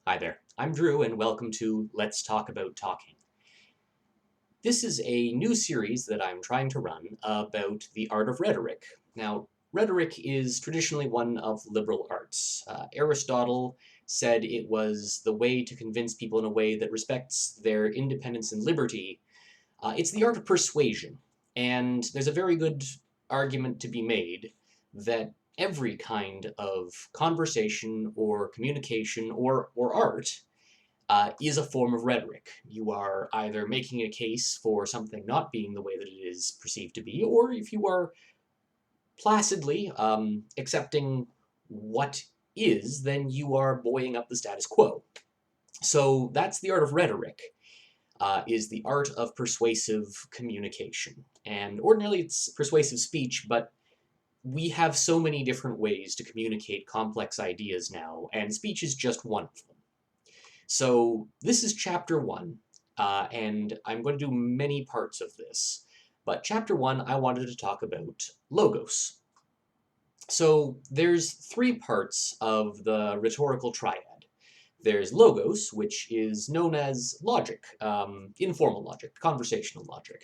Hi there, I'm Drew, and welcome to Let's Talk About Talking. This is a new series that I'm trying to run about the art of rhetoric. Now, rhetoric is traditionally one of liberal arts. Aristotle said it was the way to convince people in a way that respects their independence and liberty. It's the art of persuasion, and there's a very good argument to be made that every kind of conversation or communication or art is a form of rhetoric. You are either making a case for something not being the way that it is perceived to be, or if you are placidly accepting what is, then you are buoying up the status quo. So that's the art of rhetoric, is the art of persuasive communication. And ordinarily it's persuasive speech, but we have so many different ways to communicate complex ideas now, and speech is just one of them. So this is chapter 1, and I'm going to do many parts of this. But chapter 1, I wanted to talk about logos. So there's 3 parts of the rhetorical triad. There's logos, which is known as logic, informal logic, conversational logic.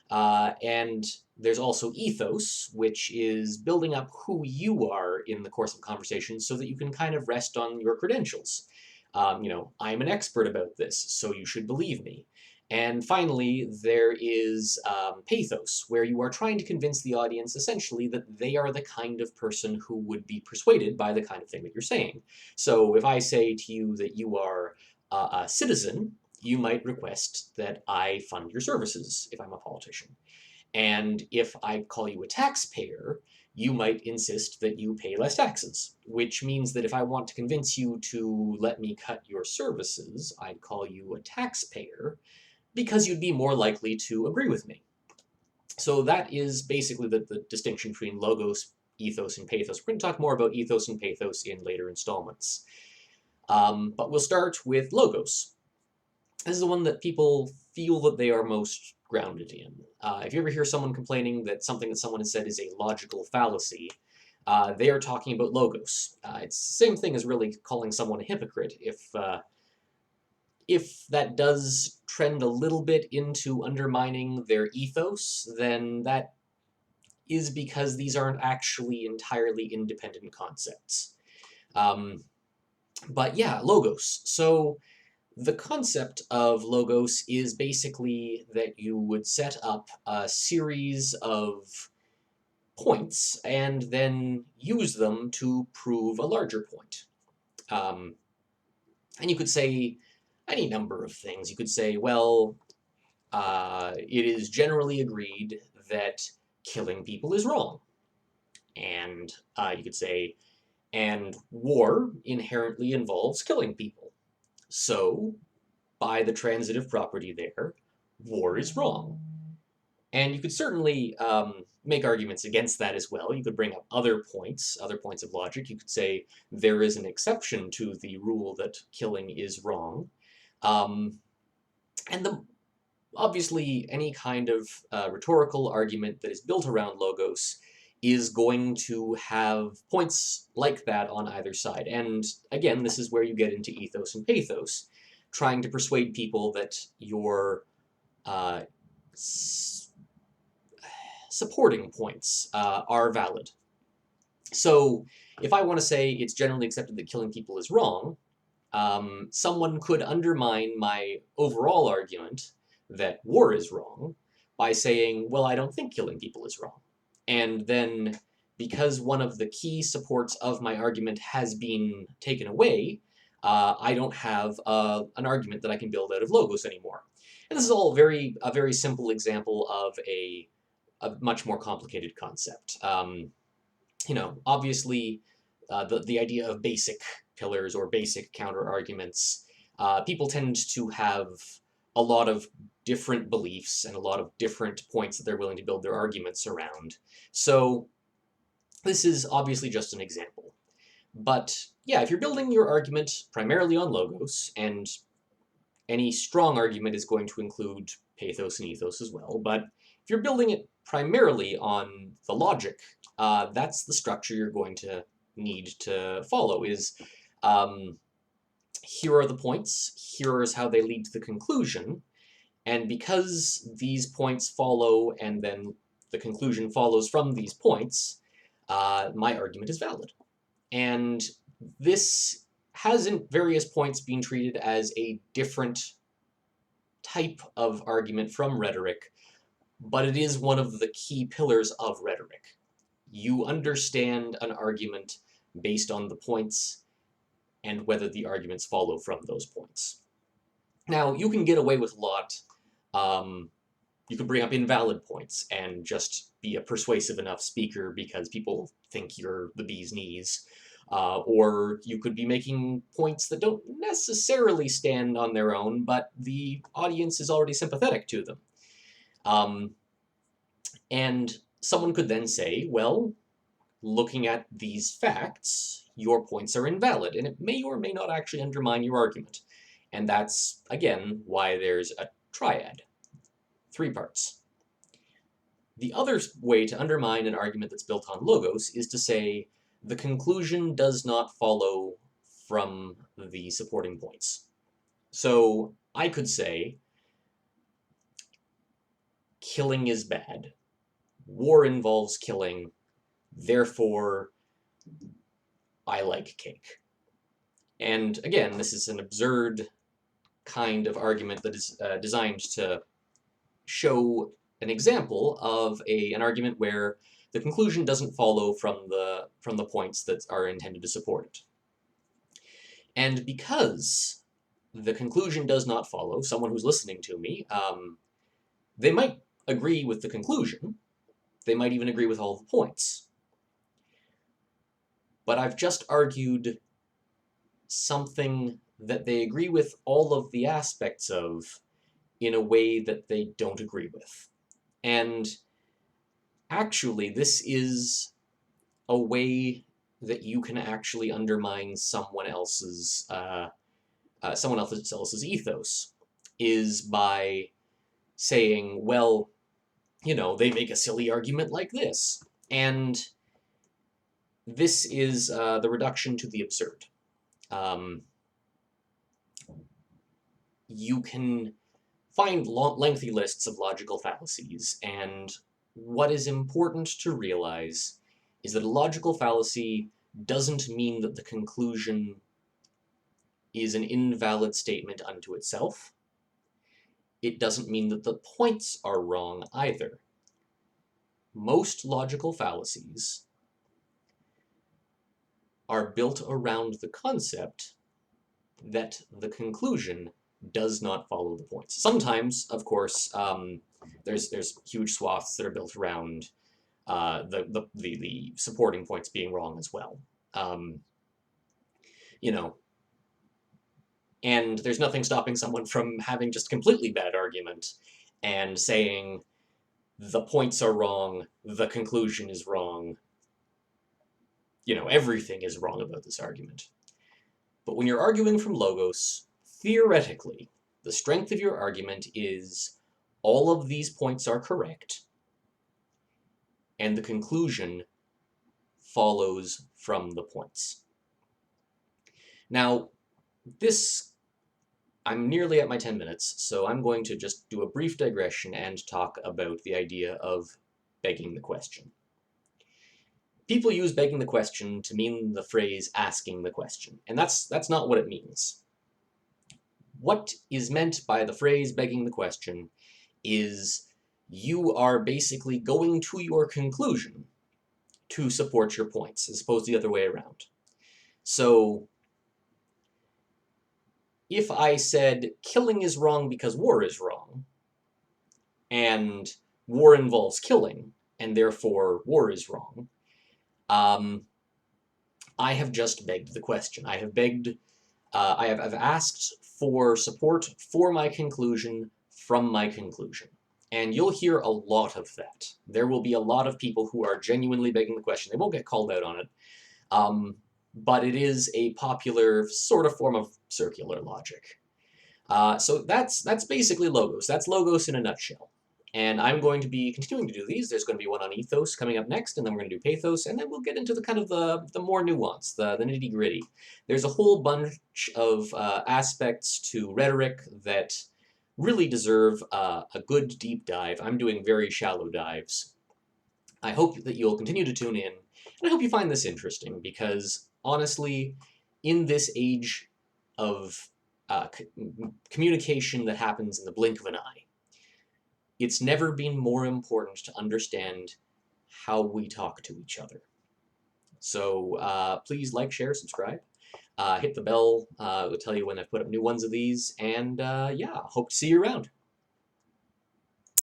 And there's also ethos, which is building up who you are in the course of conversation so that you can kind of rest on your credentials. I'm an expert about this, so you should believe me. And finally, there is pathos, where you are trying to convince the audience essentially that they are the kind of person who would be persuaded by the kind of thing that you're saying. So if I say to you that you are a citizen, you might request that I fund your services if I'm a politician. And if I call you a taxpayer, you might insist that you pay less taxes, which means that if I want to convince you to let me cut your services, I'd call you a taxpayer because you'd be more likely to agree with me. So that is basically the distinction between logos, ethos, and pathos. We're going to talk more about ethos and pathos in later installments. But we'll start with logos. This is the one that people feel that they are most grounded in. If you ever hear someone complaining that something that someone has said is a logical fallacy, they are talking about logos. It's the same thing as really calling someone a hypocrite. If that does trend a little bit into undermining their ethos, then that is because these aren't actually entirely independent concepts. But yeah, logos. So the concept of logos is basically that you would set up a series of points and then use them to prove a larger point. And you could say any number of things. You could say, well, it is generally agreed that killing people is wrong. And you could say, and war inherently involves killing people. So, by the transitive property there, war is wrong. And you could certainly make arguments against that as well. You could bring up other points of logic. You could say there is an exception to the rule that killing is wrong. And obviously, any kind of rhetorical argument that is built around logos is going to have points like that on either side. And again, this is where you get into ethos and pathos, trying to persuade people that your supporting points are valid. So if I want to say it's generally accepted that killing people is wrong, someone could undermine my overall argument that war is wrong by saying, well, I don't think killing people is wrong. And then, because one of the key supports of my argument has been taken away, I don't have an argument that I can build out of logos anymore. And this is all a very simple example of a much more complicated concept. Obviously, the idea of basic pillars or basic counter-arguments, people tend to have a lot of different beliefs and a lot of different points that they're willing to build their arguments around. So this is obviously just an example. But yeah, if you're building your argument primarily on logos, and any strong argument is going to include pathos and ethos as well, but if you're building it primarily on the logic, that's the structure you're going to need to follow. here are the points, here is how they lead to the conclusion, and because these points follow and then the conclusion follows from these points, my argument is valid. And this has in various points been treated as a different type of argument from rhetoric, but it is one of the key pillars of rhetoric. You understand an argument based on the points and whether the arguments follow from those points. Now, you can get away with a lot. You can bring up invalid points and just be a persuasive enough speaker because people think you're the bee's knees. Or you could be making points that don't necessarily stand on their own, but the audience is already sympathetic to them. And someone could then say, well, looking at these facts, your points are invalid, and it may or may not actually undermine your argument. And that's, again, why there's a triad. 3 parts. The other way to undermine an argument that's built on logos is to say the conclusion does not follow from the supporting points. So I could say, killing is bad. War involves killing, therefore I like cake. And again, this is an absurd kind of argument that is designed to show an example of an argument where the conclusion doesn't follow from the points that are intended to support it. And because the conclusion does not follow, someone who's listening to me, they might agree with the conclusion, they might even agree with all the points. But I've just argued something that they agree with all of the aspects of in a way that they don't agree with. And actually, this is a way that you can actually undermine someone else's ethos, is by saying, well, you know, they make a silly argument like this. And this is the reduction to the absurd. You can find lengthy lists of logical fallacies, and what is important to realize is that a logical fallacy doesn't mean that the conclusion is an invalid statement unto itself. It doesn't mean that the points are wrong either. Most logical fallacies are built around the concept that the conclusion does not follow the points. Sometimes, of course, there's huge swaths that are built around the supporting points being wrong as well. You know, and there's nothing stopping someone from having just completely bad argument and saying the points are wrong, the conclusion is wrong, you know, everything is wrong about this argument. But when you're arguing from logos, theoretically, the strength of your argument is all of these points are correct, and the conclusion follows from the points. Now, I'm nearly at my 10 minutes, so I'm going to just do a brief digression and talk about the idea of begging the question. People use begging the question to mean the phrase asking the question, and that's not what it means. What is meant by the phrase begging the question is you are basically going to your conclusion to support your points, as opposed to the other way around. So if I said killing is wrong because war is wrong, and war involves killing, and therefore war is wrong, I have just begged the question. I have begged, I've asked for support for my conclusion from my conclusion. And you'll hear a lot of that. There will be a lot of people who are genuinely begging the question. They won't get called out on it. But it is a popular sort of form of circular logic. So that's basically logos. That's logos in a nutshell. And I'm going to be continuing to do these. There's going to be one on ethos coming up next, and then we're going to do pathos, and then we'll get into the kind of the more nuance, the nitty gritty. There's a whole bunch of aspects to rhetoric that really deserve a good deep dive. I'm doing very shallow dives. I hope that you'll continue to tune in, and I hope you find this interesting, because honestly, in this age of communication that happens in the blink of an eye, it's never been more important to understand how we talk to each other. So please like, share, subscribe. Hit the bell. It'll tell you when I've put up new ones of these. And yeah, hope to see you around.